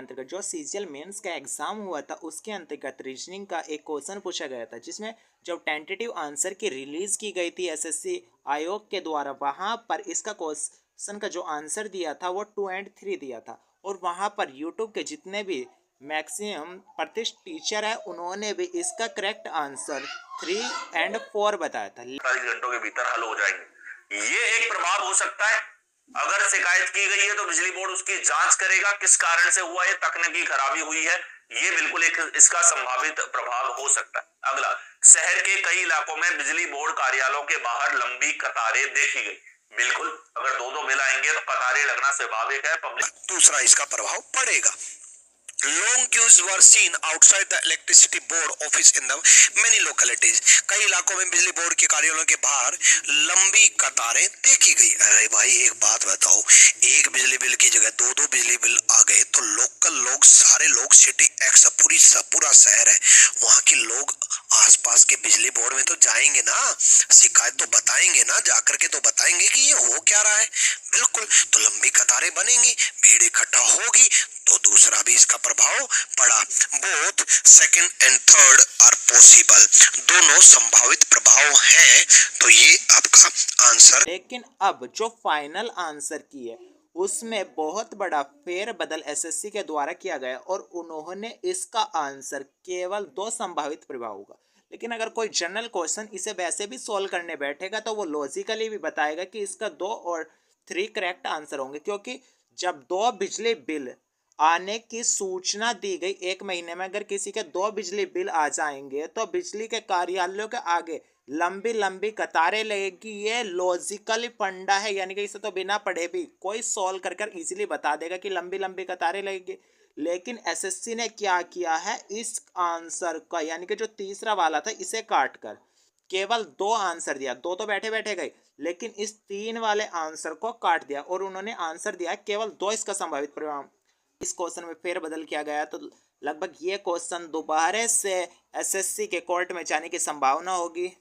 अंतर्गत जो CGL mains का एग्जाम हुआ था उसके अंतर्गत रीजनिंग का एक क्वेश्चन पूछा गया था, जिसमें जब टेंटेटिव आंसर की रिलीज की गई थी एसएससी आयोग के द्वारा, वहां पर इसका क्वेश्चन का जो आंसर दिया था वो 2 और 3 दिया था। और वहां पर यूट्यूब के जितने भी मैक्सिमम प्रतिष्ठित टीचर है उन्होंने भी इसका करेक्ट आंसर 3 और 4 बताया था। 48 घंटों के भीतर हल हो जाएंगे। ये एक प्रभाव हो सकता है। अगर शिकायत की गई है तो बिजली बोर्ड उसकी जांच करेगा, किस कारण से हुआ, ये तकनीकी खराबी हुई है, ये बिल्कुल एक इसका संभावित प्रभाव हो सकता है। अगला, शहर के कई इलाकों में बिजली बोर्ड कार्यालयों के बाहर लंबी कतारें देखी गई। बिल्कुल, अगर दो बिल आएंगे तो कतारें लगना स्वाभाविक है। पब्लिक दूसरा इसका प्रभाव पड़ेगा। Long queues were seen outside the electricity board office in the many localities. कई इलाकों में बिजली बोर्ड के कार्यालयों के बाहर लंबी कतारें देखी गई। अरे भाई एक बात बताओ, एक बिजली बिल की जगह दो बिजली बिल आ गए तो लोकल लोग, सारे लोग, सिटी एक्स पूरा शहर है, वहाँ के लोग आसपास के बिजली बोर्ड में तो जाएंगे ना, शिकायत तो बताएंगे ना, जाकर के तो बताएंगे कि ये हो क्या रहा है। बिल्कुल, तो लंबी कतारें बनेंगी, भीड़ इकट्ठा होगी, तो दूसरा भी इसका प्रभाव पड़ा। Both second and third are possible, दोनों संभावित प्रभाव हैं। तो ये आपका आंसर। लेकिन अब जो फाइनल आंसर की है उसमें बहुत बड़ा फेरबदल एसएससी के द्वारा किया गया और उन्होंने इसका आंसर केवल 2 संभावित प्रभाव होगा। लेकिन अगर कोई जनरल क्वेश्चन इसे वैसे भी सॉल्व करने बैठेगा तो वो लॉजिकली भी बताएगा कि इसका 2 और 3 करेक्ट आंसर होंगे, क्योंकि जब 2 बिजली बिल आने की सूचना दी गई 1 महीने में, अगर किसी के 2 बिजली बिल आ जाएंगे तो बिजली के कार्यालयों के आगे लंबी लंबी कतारें लगेगी। ये लॉजिकली फंडा है, यानी कि इसे तो बिना पढ़े भी कोई सॉल्व कर इजीली बता देगा कि लंबी लंबी कतारें लगेगी। लेकिन एसएससी ने क्या किया है, इस आंसर का यानी कि जो तीसरा वाला था इसे काट कर केवल 2 आंसर दिया। 2 तो बैठे बैठे गए, लेकिन इस 3 वाले आंसर को काट दिया और उन्होंने आंसर दिया केवल 2 इसका संभावित परिणाम। इस क्वेश्चन में फेरबदल किया गया तो लगभग ये क्वेश्चन दोबारा से एसएससी के कोर्ट में जाने की संभावना होगी।